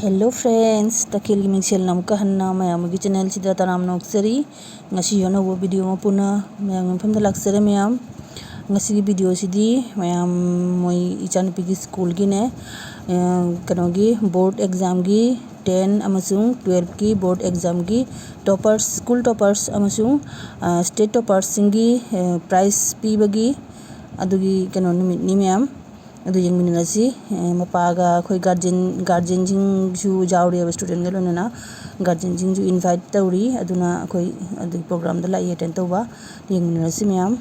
Hello friends, takilgi mingsel namka hanna mayamugi channel sida tanam noksari ngasi yono wo video mo puna mayam famda laksare mayam ngasi video sidi mayam moi ichan pigi school gi ne kanogi board exam gi 10 amasung 12 ki board exam gi toppers school toppers amasung state toppers singi prize pi bagi adugi kano ni mayam adu yang minasi mapaga khoi guardian jing ju jawri ab student galo na guardian jing ju invite tawri aduna khoi adu program da lai attend tawba yang minasi mayam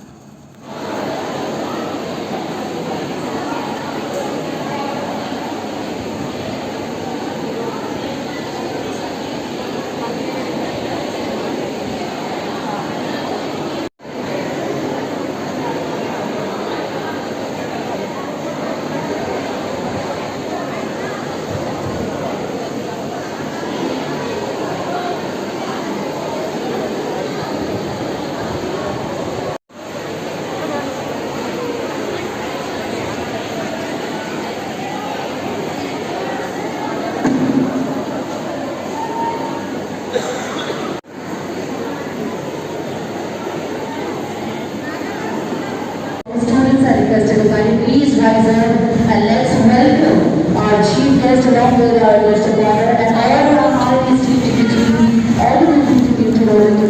Students are requested to kindly please rise up and let's welcome our chief guest along with our guest of honor and all our highly esteemed dignitaries, all the dignitaries to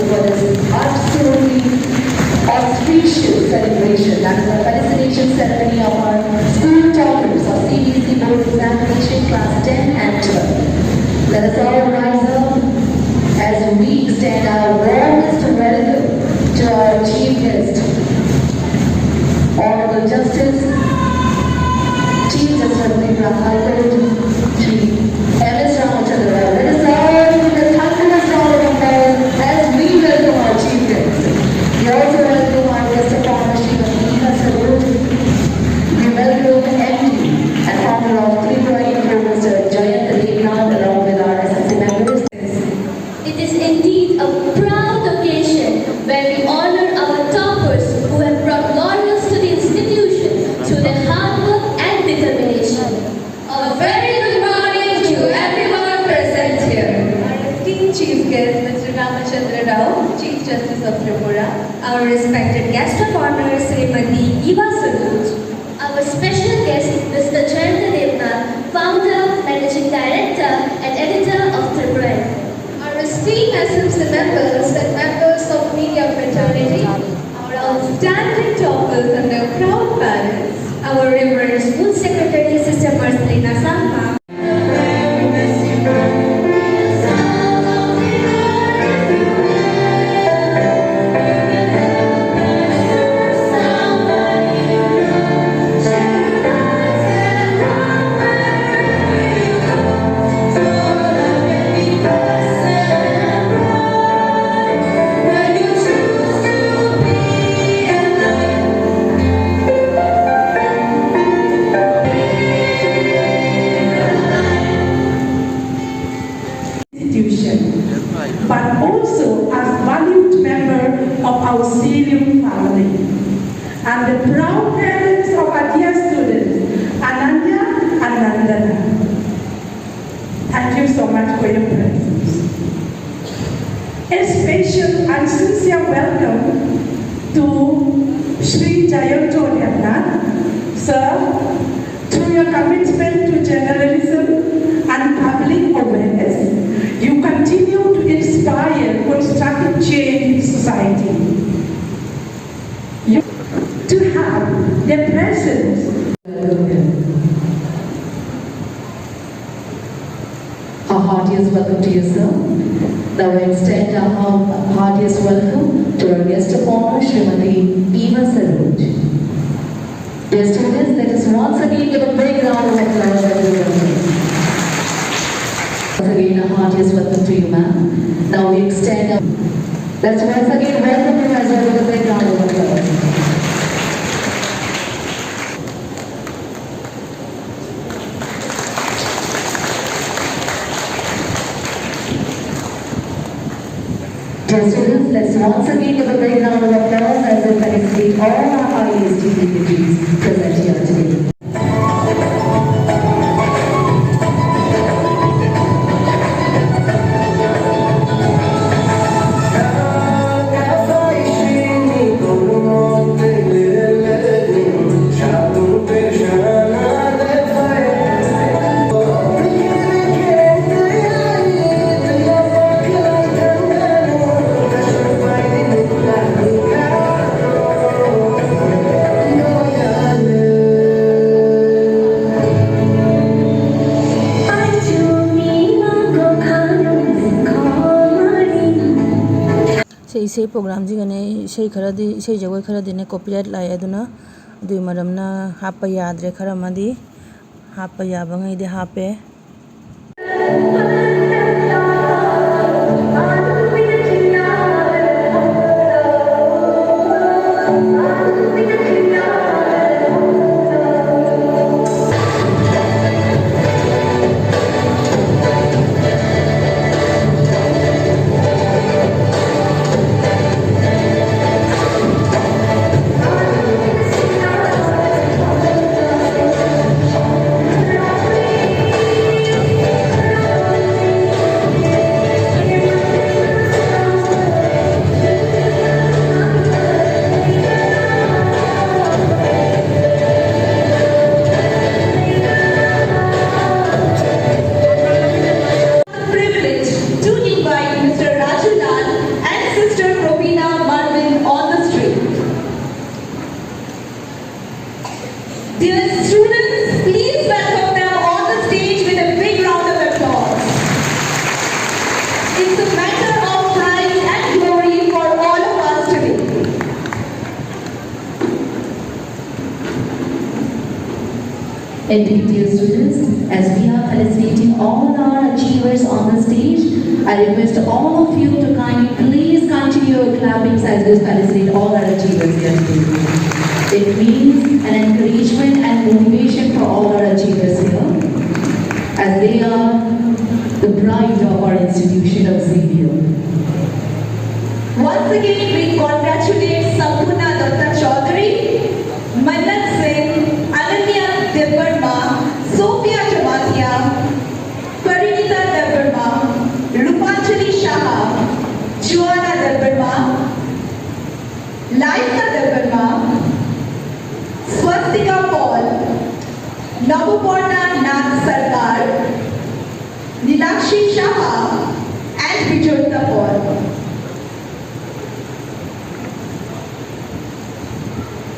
for this absolutely auspicious celebration. That is the felicitation ceremony of our school toppers of CBSE board examination class 10 and 12. Let us all rise up as we extend our warmest welcome to our chief guest. Honorable Justice, Chief Justice of the High Court, Chief M.S. Ramachandra. Let us all give a thunderous round of applause as we welcome our Chief Guest. We also welcome our guest of honor, Srimati Eva Saroj. We welcome MD and founder of Tripura Info, Mr. Jayant Devnath, along with our SSC members. It is indeed a proud occasion where we honor our toppers who have brought laurels to the institution through their hard work and determination. A very good morning to everyone present here. Our esteemed Chief Guest, Mr. Ramachandra Rao, Chief Justice of Tripura. Our respected guest of honor, Srimati Eva Saroj. Our special guest, Mr. Jayant Devnath, founder, managing director and editor of Tripura. Our esteemed SMC members and members of media fraternity. Our outstanding toppers and their proud parents. Our Reverend School Secretary, Sister Marcelina Salma. But also as valued member of our Syrian family and the proud parents of our dear students, Ananya and Nandana. Thank you so much for your presence. A special and sincere welcome to Sri Jayanto Devnath. Sir, through your commitment to journalism and public awareness, you continue to inspire constructive change in society. To have the presence. Our heartiest welcome to you, sir. Now we extend our heartiest welcome to our guest of honor, Srimati Eva Saroj. Dear students, let us once again give a big round of applause. Once again, a heartiest welcome to you, ma'am. Now we extend our... Let's once again welcome you as well with a big round of applause. Dear students, let's once again give a big round of applause as we felicitate all our highly esteemed dignitaries present here today. isei program jigane isei kharadi isei jagoi kharadi ne copyright lai aduna dui maramna happa yadre kharamadi happa yabangai de hape. Privilege to invite Mr. Rajulal and Sister Robina Marvin on the street. Dear students, please welcome them on the stage with a big round of applause. It's a matter of pride and glory for all of us today. Indeed, dear students, as we are felicitating all our achievers on the stage, I request all of you to kindly please continue your clappings as we felicitate all our achievers here today. It means an encouragement and motivation for all our achievers here, as they are the pride of our institution of Xavier. Once again, we congratulate Sampurna Datta Chaudhary, Mannat Singh, Ananya Devvarma, Sophia Jamatia, Parinita Devvarma, Rupanjali Shah, Joanna Devvarma, Laika Devvarma, Swastika Paul, Navaporna Nath Sarkar, Nilakshi Shah, and Vijota Paul.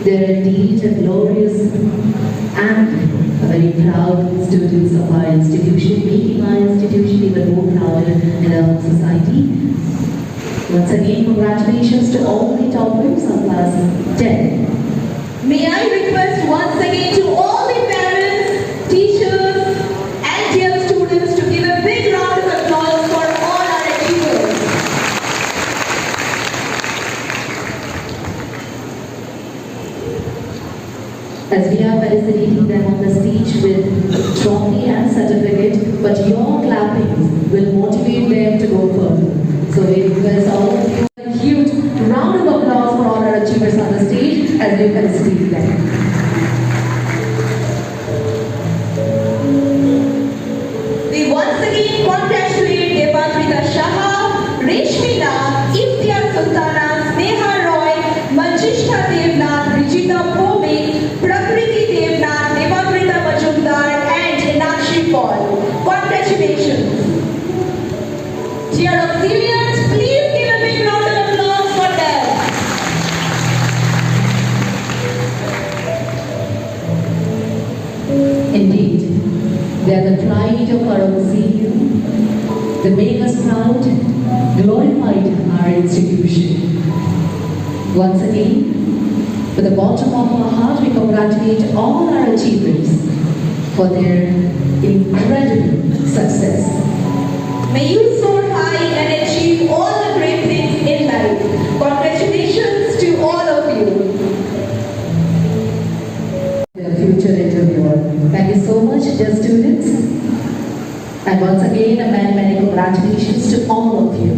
They are indeed a glorious and a very proud students of our institution, making our institution even more prouder in our society. Once again, congratulations to all the toppers of class 10. May I request once again to all the parents, teachers, and dear students to give a big round of applause for all our achievers. As we are felicitating them on the stage with trophy and certificate, but your clapping will motivate them to go further. So we request all of you a huge round of applause for all our achievers on the stage as we felicitate them. We once again congratulate Devatrita Shah, Reshmina, Iftiar Sultana, Sneha Roy, Manjishta Devnath, Rijita Bhomik, Prakriti Devnath, Devatrita Majumdar, and Nakshi Paul. Congratulations. Dear auxiliaries, please give a big round of applause for them. Indeed, they are the pride of our museum. They make us proud, glorified our institution. Once again, with the bottom of our heart, we congratulate all our achievers for their incredible success. May you soar high and achieve all the great things in life. Congratulations to all of you. The future interviewer. Thank you so much, dear students. And once again, many congratulations to all of you.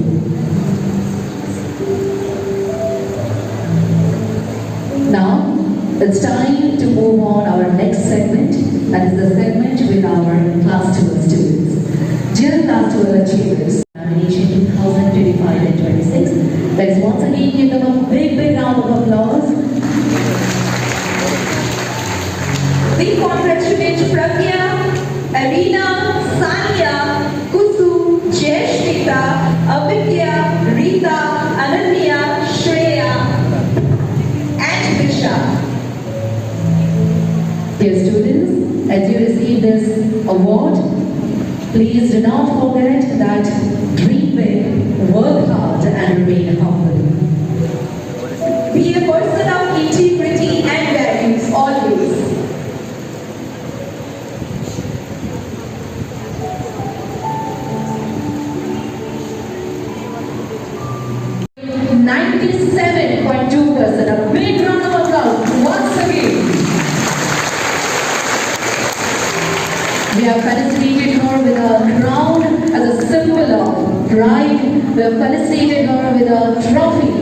Now, it's time to move on our next segment. That is the segment with our Class 12 students. Dear Class 12 achievers, examination 2025 and 26. Let's once again give them a big round of applause. We congratulate Pragya, Arina, Sanya, Kusu, Jayashrita, Avidya, Rita, Ananya, Shreya, and Disha. Dear students, as you receive this award, please do not forget that dream big, work hard, and remain humble. be a person of integrity and values always. .2%. A big round of applause once again. We have felicitated her with a crown as a symbol of pride. We have felicitated her with a trophy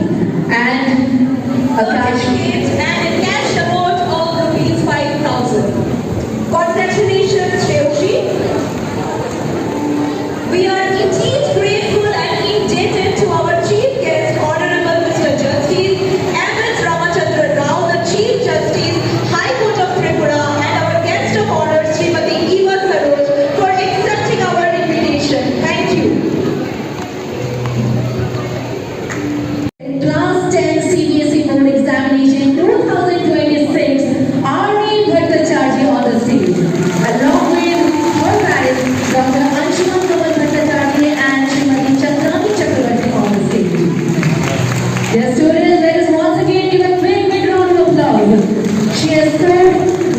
and a cash. And a cash amount of rupees 5,000. Congratulations, Shreyoshi. We are indeed grateful and indebted to our chief guest, Honorable Mr. Justice M.S. Ramachandra Rao, the Chief Justice, High Court of Tripura, and our guest of honor, Srimati Eva Saroj, for accepting our invitation. Thank you. Class 10 CBSE Board Examination 2026, R.E. Bhattacharjee on the stage, along with her parents, Dr. Anshuma Kamal Bhattacharjee and Srimati Chandrani Chakravarti on the stage. Dear students, let us once again give a big round of applause. She has scored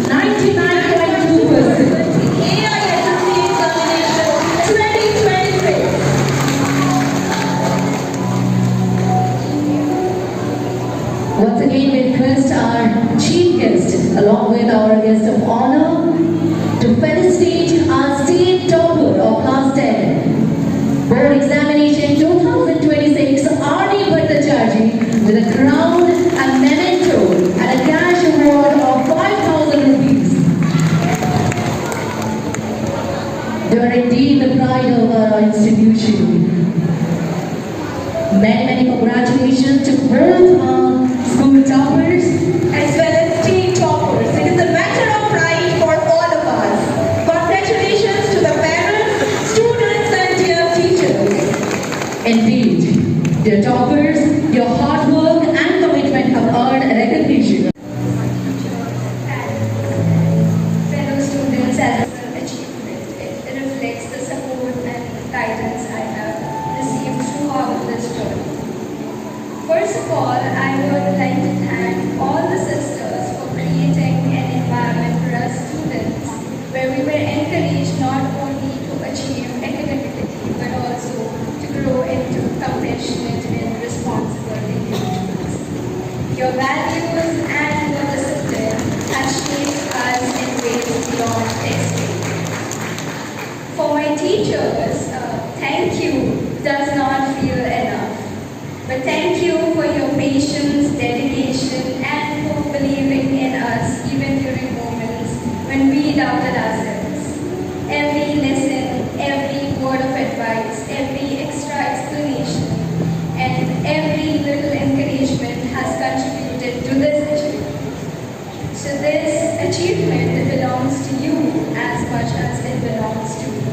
99.2%. AISSC examination 2026. Once again, we request our chief guest, along with our guest of honor, to felicitate our state topper of class 10, Board Examination 2026, R.D. Bhattacharjee, with a crown, a memento, and a cash award of 5,000 rupees. They are indeed the pride of our institution. Many congratulations to both our school toppers As well as state toppers. It is a matter of pride for all of us. Congratulations to the parents, students, and dear teachers. Indeed, dear toppers, your hard work and commitment have earned recognition. Fellow students, as an achievement, it reflects the support and guidance I have received throughout this journey. First of all, I would like to thank all the sisters for creating an environment for us students where we were encouraged not only to achieve academically but also to grow into compassionate and responsible individuals. Your values and your discipline have shaped us in ways beyond textbooks. For my teachers, thank you does not feel enough. But thank you for your patience, dedication, and for believing in us even during moments when we doubted ourselves. Every lesson, every word of advice, every extra explanation, and every little encouragement has contributed to this achievement. So this achievement belongs to you as much as it belongs to me.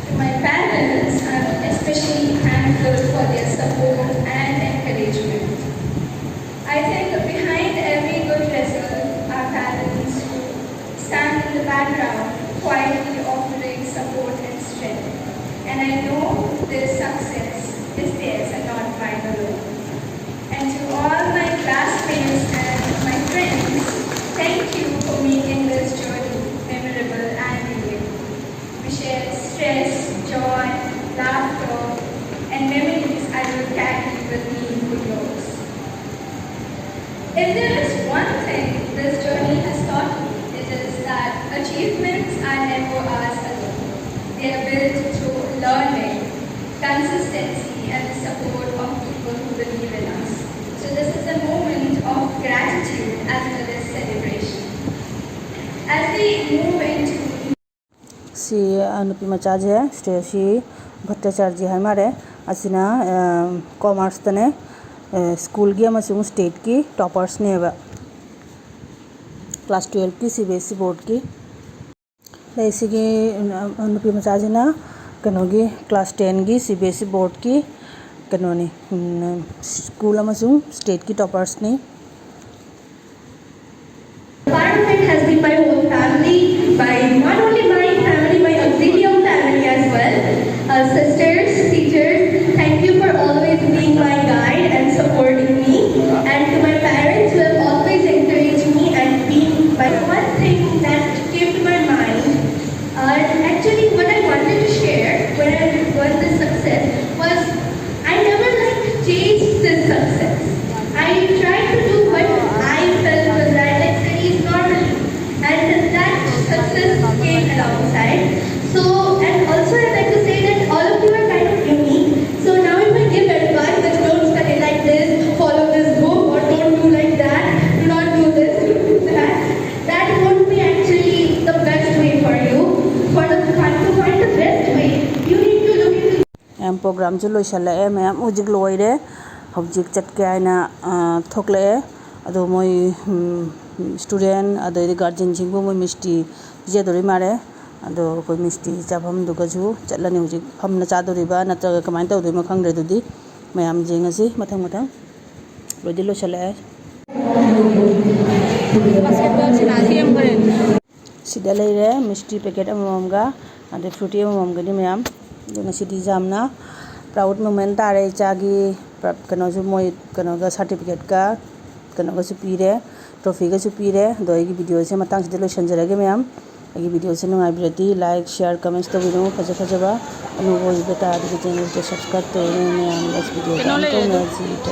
To my parents, I'm especially thankful for their support and encouragement. I think behind every good result are parents who stand in the background, quietly offering support and strength. And I know this success is theirs and not mine alone. And to all my classmates and my friends, thank you for making this journey memorable and real. We shared stress, joy, laughter, and memories I will carry with me for years. If there is one thing this journey has taught me, it is that achievements are never ours alone. They are built through learning, consistency, and the support of people who believe in us. So this is a moment of gratitude as well as celebration. As we move into सी नुपी मचाज है श्रेयसी भट्टाचार्य है मारे असिना commerce तने school की अमसुंग state की toppers ने class 12 की CBSE board की इसी की नुपी मचाज ना कनोगी क्लास 10 की सीबीएसई बोर्ड की कनोनी स्कूल अमसुंग स्टेट की टॉपर्स ने part of it has been my whole family, by not only my family, my auxilium family as well. Sisters, teachers, thank you for always being my guide and supporting me. And to my programme जो लोइसल्लए ma'am हुजिक लोइरे हुजिक चटके आइना थोकलए अदो मोई student अदो guardian सिंगबो मोई मिस्टी पिजादोरि मारे अदो कोई मिस्टी चाफम दुगजु चटलने हुजिक फमना चादोरिबा नत्रगा कमाइन तौदोइमो खंगरे दुदी मैम जे ngasi मथंग मथंग लोइदि लोइसल्लए सिदा लेरे मिस्टी पैकेट अममगा अदो Frooti अममगनि ma'am ngasi जामना proud moment तारे चागी कनोजु मोई कनोगा सर्टिफिकेट का कनोगा पीरे ट्रॉफी का पीरे दो आइगी वीडियो से मतंग से लोइसनजरगे मैम आइगी वीडियो से नुंगाइबिरदि लाइक शेयर कमेंट्स तौबिनो फजा फजाबा अनु ओइबा तादि चैनल को सब्सक्राइब तौनो मैम नेक्स्ट वीडियो